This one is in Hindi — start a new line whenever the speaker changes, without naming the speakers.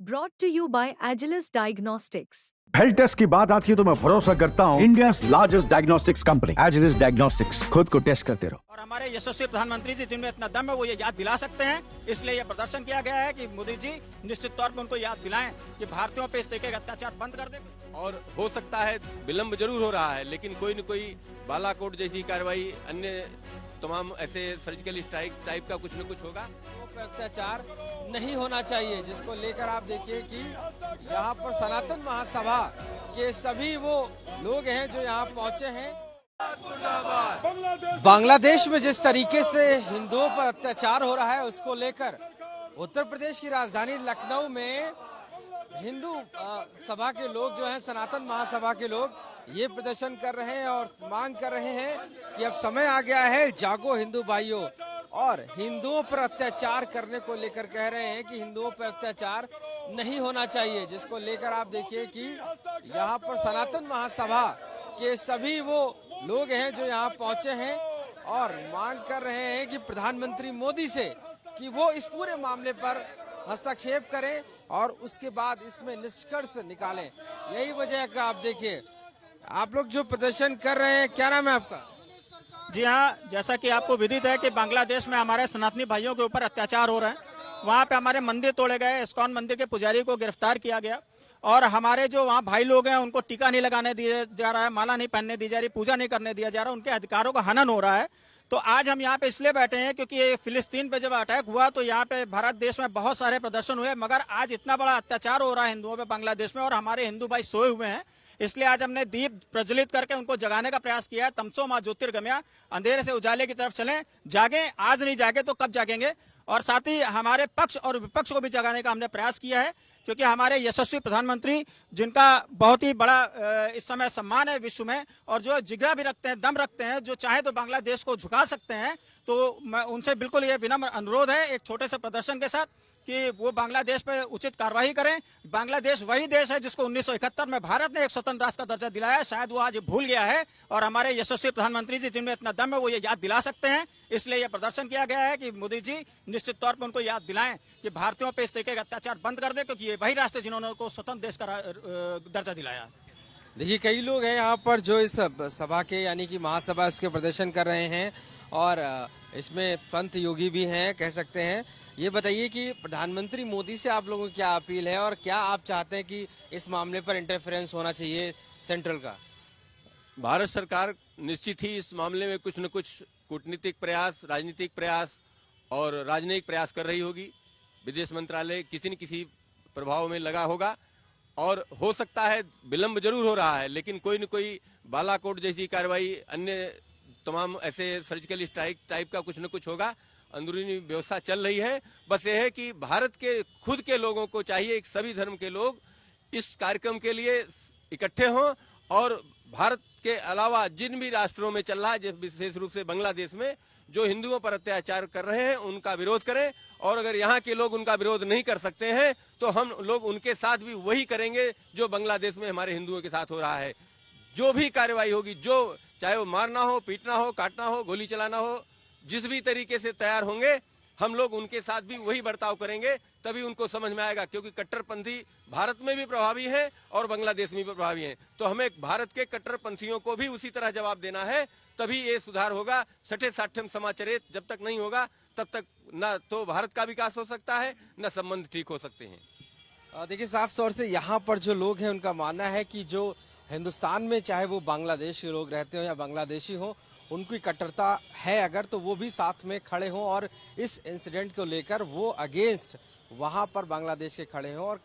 Brought to you by Agilus Diagnostics.
Health test की बात आती है तो मैं भरोसा करता हूँ India largest diagnostics company Agilus Diagnostics. खुद को टेस्ट करते रहो।
और हमारे यशस्वी प्रधानमंत्री जी जिनमें इतना दम है वो ये याद दिला सकते हैं, इसलिए ये प्रदर्शन किया गया है कि मोदी जी निश्चित तौर पर उनको याद दिलाएं कि भारतीयों पे इस तरीके का अत्याचार बंद कर दे।
और हो सकता है विलम्ब जरूर हो रहा है, लेकिन कोई न कोई बालाकोट जैसी कार्रवाई, अन्य तमाम ऐसे सर्जिकल स्ट्राइक टाइप का कुछ न कुछ होगा।
अत्याचार नहीं होना चाहिए, जिसको लेकर आप देखिए कि यहाँ पर सनातन महासभा के सभी वो लोग हैं जो यहाँ पहुंचे हैं। बांग्लादेश में जिस तरीके से हिंदुओं पर अत्याचार हो रहा है उसको लेकर उत्तर प्रदेश की राजधानी लखनऊ में हिंदू सभा के लोग जो हैं, सनातन महासभा के लोग ये प्रदर्शन कर रहे हैं और मांग कर रहे हैं कि अब समय आ गया है, जागो हिंदू भाइयों। और हिंदुओं पर अत्याचार करने को लेकर कह रहे हैं कि हिंदुओं पर अत्याचार नहीं होना चाहिए, जिसको लेकर आप देखिए कि यहाँ पर सनातन महासभा के सभी वो लोग हैं जो यहाँ पहुंचे हैं और मांग कर रहे हैं कि प्रधानमंत्री मोदी से कि वो इस पूरे मामले पर हस्तक्षेप करें और उसके बाद इसमें निष्कर्ष निकालें। यही वजह है कि आप देखिए, आप लोग जो प्रदर्शन कर रहे हैं, क्या नाम है आपका?
जी हाँ, जैसा कि आपको विदित है कि बांग्लादेश में हमारे सनातनी भाइयों के ऊपर अत्याचार हो रहे हैं। वहाँ पे हमारे मंदिर तोड़े गए, इस्कॉन मंदिर के पुजारी को गिरफ्तार किया गया और हमारे जो वहाँ भाई लोग हैं उनको टीका नहीं लगाने दिया जा रहा है, माला नहीं पहनने दी जा रही, पूजा नहीं करने दिया जा रहा, उनके अधिकारों का हनन हो रहा है। तो आज हम यहाँ पे इसलिए बैठे हैं क्योंकि ये फिलिस्तीन पे जब अटैक हुआ तो यहाँ पे भारत देश में बहुत सारे प्रदर्शन हुए, मगर आज इतना बड़ा अत्याचार हो रहा है हिंदुओं पे बांग्लादेश में और हमारे हिंदू भाई सोए हुए हैं। इसलिए आज हमने दीप प्रज्वलित करके उनको जगाने का प्रयास किया है। तमसो मां ज्योतिर्गमया, अंधेरे से उजाले की तरफ चलें, जागें, आज नहीं जागे तो कब जागेंगे। और साथ ही हमारे पक्ष और विपक्ष को भी जगाने का हमने प्रयास किया है, क्योंकि हमारे यशस्वी प्रधानमंत्री जिनका बहुत ही बड़ा इस समय सम्मान है विश्व में और जो जिगरा भी रखते हैं, दम रखते हैं, जो चाहे तो बांग्लादेश को झुका सकते हैं, तो मैं उनसे बिल्कुल ये विनम्र अनुरोध है एक छोटे से प्रदर्शन के साथ कि वो बांग्लादेश पे उचित कार्रवाई करें। बांग्लादेश वही देश है जिसको 1971 में भारत ने एक स्वतंत्र राष्ट्र का दर्जा दिलाया, शायद वो आज भूल गया है और हमारे यशस्वी प्रधानमंत्री जी जिनमें इतना दम है वो ये याद दिला सकते हैं। इसलिए ये प्रदर्शन किया गया है कि मोदी जी निश्चित तौर पर उनको याद दिलाएं कि भारतीयों पे इस तरीके का अत्याचार बंद कर दे, क्योंकि ये वही राष्ट्र जिन्होंने उनको स्वतंत्र देश का दर्जा दिलाया।
देखिए, कई लोग हैं यहाँ पर जो इस सभा के यानी कि महासभा उसके प्रदर्शन कर रहे हैं और इसमें संत योगी भी हैं, कह सकते हैं। ये बताइए कि प्रधानमंत्री मोदी से आप लोगों की क्या अपील है और क्या आप चाहते हैं कि इस मामले पर इंटरफेरेंस होना चाहिए सेंट्रल का?
भारत सरकार निश्चित ही इस मामले में कुछ न कुछ कूटनीतिक प्रयास, राजनीतिक प्रयास और राजनयिक प्रयास कर रही होगी। विदेश मंत्रालय किसी न किसी प्रभाव में लगा होगा और हो सकता है विलम्ब जरूर हो रहा है, लेकिन कोई न कोई बालाकोट जैसी कार्रवाई, अन्य तमाम ऐसे सर्जिकल स्ट्राइक टाइप का कुछ न कुछ होगा। अंदरूनी व्यवस्था चल रही है। बस यह है कि भारत के खुद के लोगों को चाहिए, सभी धर्म के लोग इस कार्यक्रम के लिए इकट्ठे हों और भारत के अलावा जिन भी राष्ट्रों में चल रहा है, विशेष रूप से बांग्लादेश में जो हिंदुओं पर अत्याचार कर रहे हैं, उनका विरोध करें। और अगर यहाँ के लोग उनका विरोध नहीं कर सकते हैं तो हम लोग उनके साथ भी वही करेंगे जो बांग्लादेश में हमारे हिंदुओं के साथ हो रहा है। जो भी कार्रवाई होगी, जो चाहे वो मारना हो, पीटना हो, काटना हो, गोली चलाना हो, जिस भी तरीके से तैयार होंगे हम लोग उनके साथ भी वही बर्ताव करेंगे। तभी उनको समझ में आएगा, क्योंकि कट्टरपंथी भारत में भी प्रभावी है और बांग्लादेश में भी प्रभावी है। तो हमें भारत के कट्टरपंथियों को भी उसी तरह जवाब देना है, तभी ये सुधार होगा। सठे साठ्यम समाचरित जब तक नहीं होगा तब तक न तो भारत का विकास हो सकता है, न संबंध ठीक हो सकते हैं।
देखिए, साफ तौर से यहाँ पर जो लोग हैं उनका मानना है कि जो हिंदुस्तान में चाहे वो बांग्लादेश के लोग रहते हो या बांग्लादेशी हो, उनकी कट्टरता है अगर तो वो भी साथ में खड़े हों और इस इंसिडेंट को लेकर वो अगेंस्ट वहां पर बांग्लादेश के खड़े हों। और